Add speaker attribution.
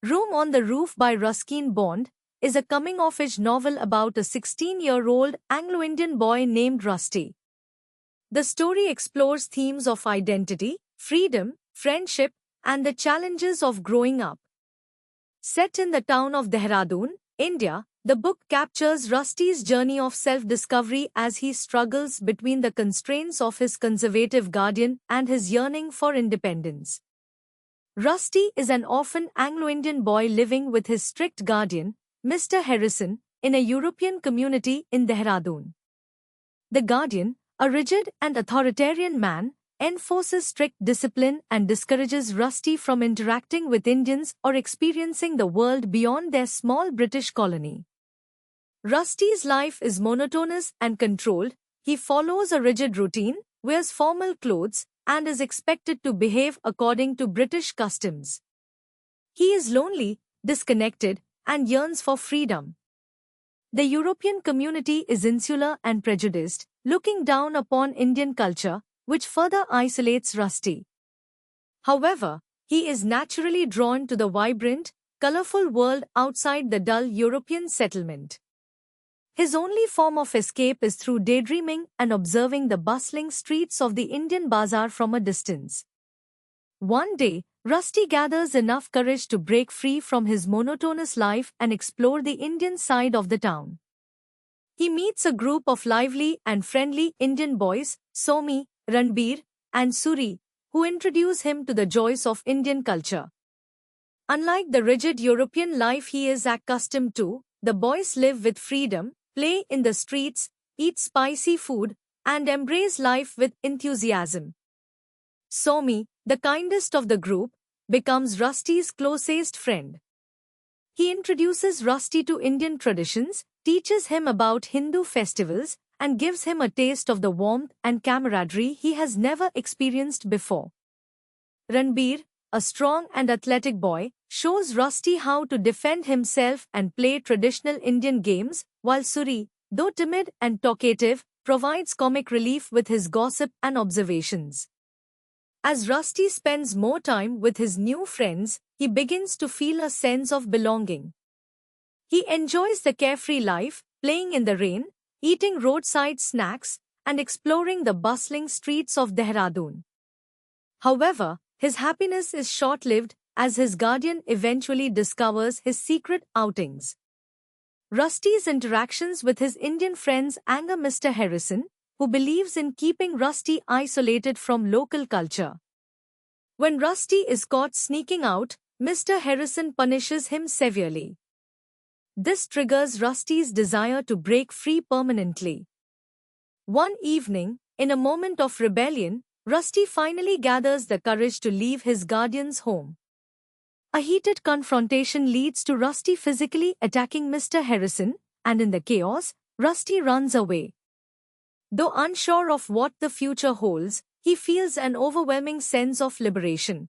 Speaker 1: Room on the Roof by Ruskin Bond is a coming-of-age novel about a 16-year-old Anglo-Indian boy named Rusty. The story explores themes of identity, freedom, friendship, and the challenges of growing up. Set in the town of Dehradun, India, the book captures Rusty's journey of self-discovery as he struggles between the constraints of his conservative guardian and his yearning for independence. Rusty is an orphan Anglo-Indian boy living with his strict guardian, Mr. Harrison, in a European community in Dehradun. The guardian, a rigid and authoritarian man, enforces strict discipline and discourages Rusty from interacting with Indians or experiencing the world beyond their small British colony. Rusty's life is monotonous and controlled. He follows a rigid routine, wears formal clothes, and is expected to behave according to British customs. He is lonely, disconnected, and yearns for freedom. The European community is insular and prejudiced, looking down upon Indian culture, which further isolates Rusty. However, he is naturally drawn to the vibrant, colorful world outside the dull European settlement. His only form of escape is through daydreaming and observing the bustling streets of the Indian bazaar from a distance. One day, Rusty gathers enough courage to break free from his monotonous life and explore the Indian side of the town. He meets a group of lively and friendly Indian boys, Somi, Ranbir, and Suri, who introduce him to the joys of Indian culture. Unlike the rigid European life he is accustomed to, the boys live with freedom, play in the streets, eat spicy food, and embrace life with enthusiasm. Somi, the kindest of the group, becomes Rusty's closest friend. He introduces Rusty to Indian traditions, teaches him about Hindu festivals, and gives him a taste of the warmth and camaraderie he has never experienced before. Ranbir, a strong and athletic boy, shows Rusty how to defend himself and play traditional Indian games, while Suri, though timid and talkative, provides comic relief with his gossip and observations. As Rusty spends more time with his new friends, he begins to feel a sense of belonging. He enjoys the carefree life, playing in the rain, eating roadside snacks, and exploring the bustling streets of Dehradun. However, his happiness is short-lived as his guardian eventually discovers his secret outings. Rusty's interactions with his Indian friends anger Mr. Harrison, who believes in keeping Rusty isolated from local culture. When Rusty is caught sneaking out, Mr. Harrison punishes him severely. This triggers Rusty's desire to break free permanently. One evening, in a moment of rebellion, Rusty finally gathers the courage to leave his guardian's home. A heated confrontation leads to Rusty physically attacking Mr. Harrison, and in the chaos, Rusty runs away. Though unsure of what the future holds, he feels an overwhelming sense of liberation.